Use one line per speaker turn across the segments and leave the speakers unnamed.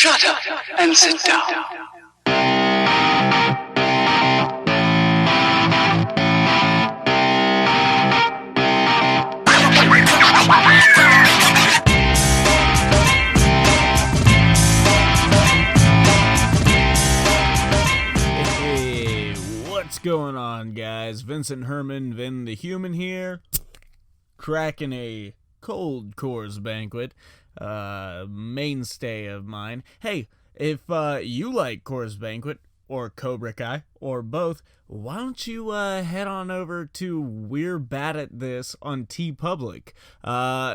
Shut up and sit down.
Hey, what's going on, guys? Vincent Herman, Vin the Human here, cracking a cold Coors Banquet, mainstay of mine. Hey, if you like Coors Banquet or Cobra Kai or both, why don't you head on over to We're Bad at This on TeePublic.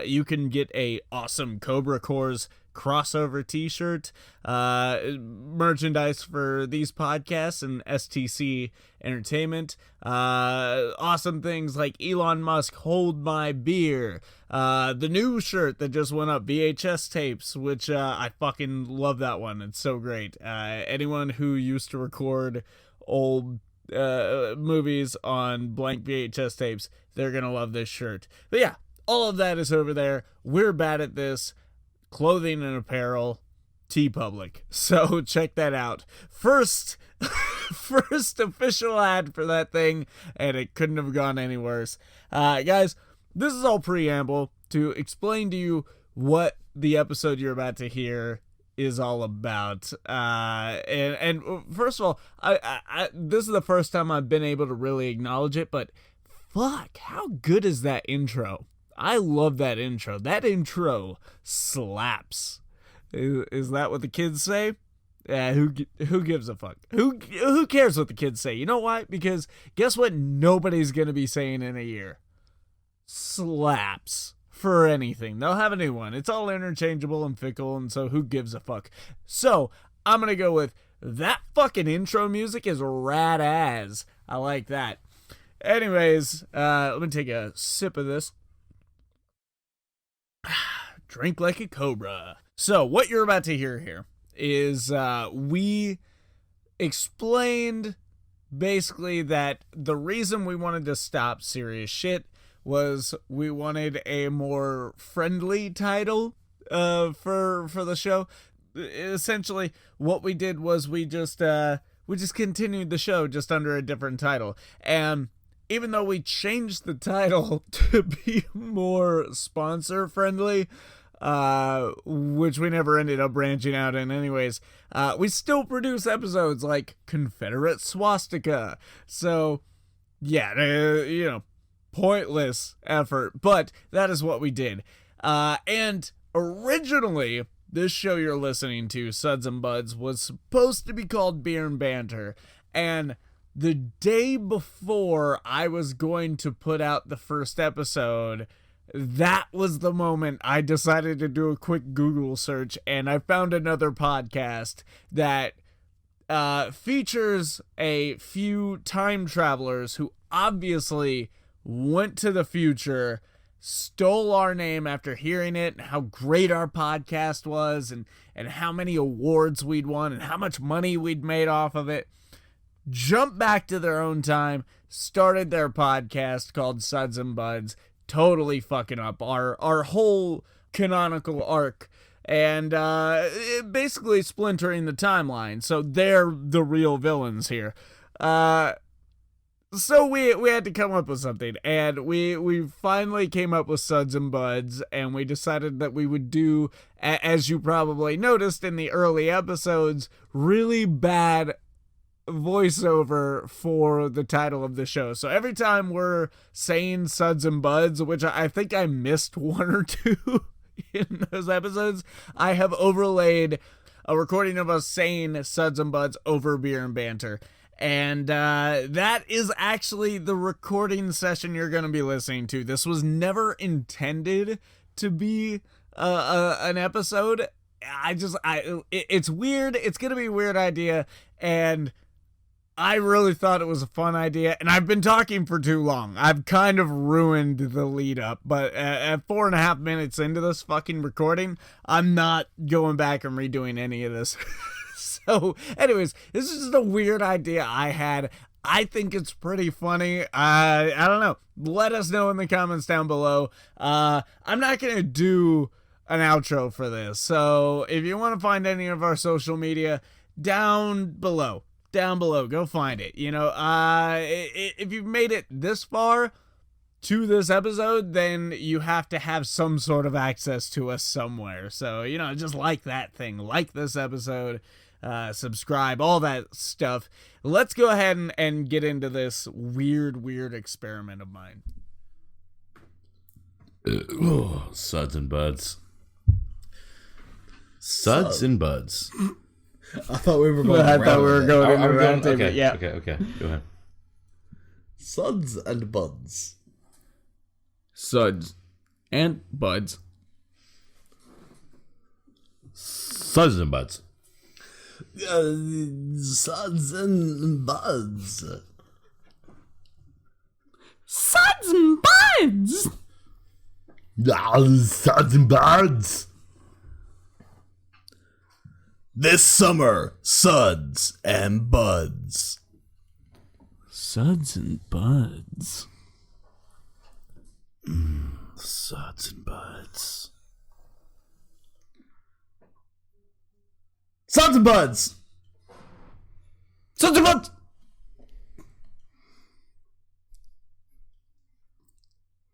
You can get a awesome Cobra Coors crossover t-shirt, merchandise for these podcasts and STC Entertainment, awesome things like Elon Musk Hold My Beer, the new shirt that just went up, VHS tapes, which I fucking love that one. It's so great. Anyone who used to record old movies on blank VHS tapes, they're gonna love this shirt. But yeah, all of that is over there. We're Bad at This, clothing and apparel, TeePublic. So check that out. First official ad for that thing, and it couldn't have gone any worse. Guys, this is all preamble to explain to you what the episode you're about to hear is all about. And first of all, I this is the first time I've been able to really acknowledge it, but fuck, how good is that intro? I love that intro. That intro slaps. Is that what the kids say? Yeah, who gives a fuck? Who cares what the kids say? You know why? Because guess what nobody's going to be saying in a year? Slaps. For anything. They'll have a new one. It's all interchangeable and fickle, and so who gives a fuck? So, I'm going to go with that fucking intro music is rad as. I like that. Anyways, let me take a sip of this. Drink like a cobra. So, what you're about to hear here is we explained basically that the reason we wanted to stop serious shit was we wanted a more friendly title for the show. Essentially, what we did was we just continued the show just under a different title. And even though we changed the title to be more sponsor friendly, which we never ended up branching out in anyways, we still produce episodes like Confederate Swastika. So, yeah, pointless effort, but that is what we did. And originally, this show you're listening to, Suds and Buds, was supposed to be called Beer and Banter, and the day before I was going to put out the first episode, that was the moment I decided to do a quick Google search, and I found another podcast that features a few time travelers who obviously went to the future, stole our name after hearing it, and how great our podcast was, and how many awards we'd won, and how much money we'd made off of it. Jumped back to their own time, started their podcast called Suds and Buds, totally fucking up our whole canonical arc, and basically splintering the timeline. So they're the real villains here. So we had to come up with something, and we finally came up with Suds and Buds, and we decided that we would do, as you probably noticed in the early episodes, really bad voiceover for the title of the show. So every time we're saying Suds and Buds, which I think I missed one or two in those episodes, I have overlaid a recording of us saying Suds and Buds over Beer and Banter. And that is actually the recording session you're going to be listening to. This was never intended to be an episode. It's weird. It's going to be a weird idea, and I really thought it was a fun idea, and I've been talking for too long. I've kind of ruined the lead up, but at 4.5 minutes into this fucking recording, I'm not going back and redoing any of this. So, anyways, this is just a weird idea I had. I think it's pretty funny. I don't know. Let us know in the comments down below. I'm not going to do an outro for this. So if you want to find any of our social media, down below, go find it. You know, if you've made it this far to this episode, then you have to have some sort of access to us somewhere. So, you know, just like that thing, like this episode, subscribe, all that stuff. Let's go ahead and get into this weird experiment of mine.
Suds and buds. Suds and buds.
I thought we were going
going into round table.
Okay,
Yeah.
okay. Go ahead.
Suds and buds.
Suds and buds.
Suds and buds.
Suds and buds.
Suds and buds.
Suds and buds. This summer, suds and buds.
Suds and buds.
Suds and buds. Suds and buds. Suds and buds.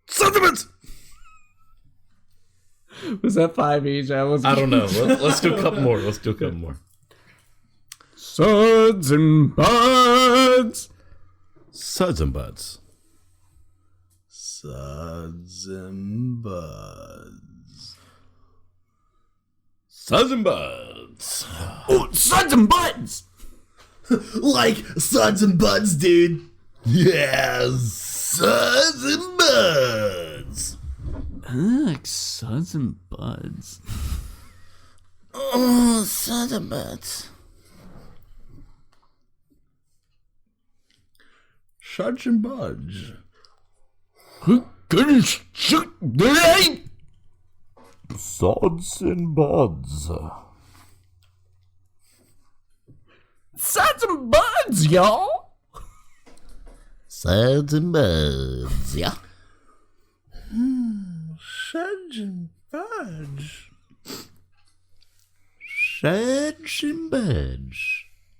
Suds and buds.
Was that 5 each?
I don't know. Let's do a couple more.
Suds and buds.
Suds and buds.
Suds and buds.
Suds and buds.
Oh, suds and buds. Like suds and buds, dude. Yeah, suds and buds.
I like suds and buds.
Oh, suds and buds. Suds and buds.
Suds and buds.
Suds and buds, y'all.
Suds and buds, yeah. Suds and buds. Suds and buds.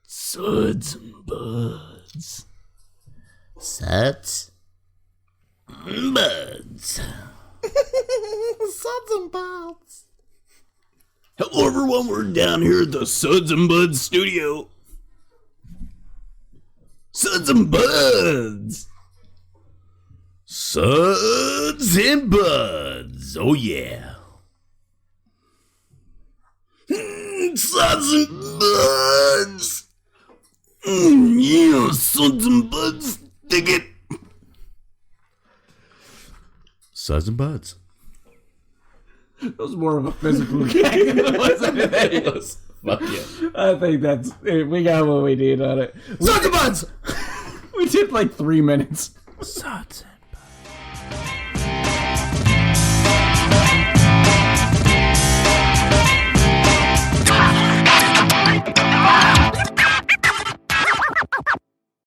Suds and buds.
Suds and buds. Suds and buds.
Hello, everyone. We're down here at the Suds and Buds studio. Suds and buds.
Suds and buds. Oh, yeah. Suds and buds. Yeah, suds and buds. Dig it.
Suds and buds.
That was more of a physical gag than it was anything.
Fuck yeah.
I think we got what we need on it.
Suds and buds.
We did like 3 minutes.
Suds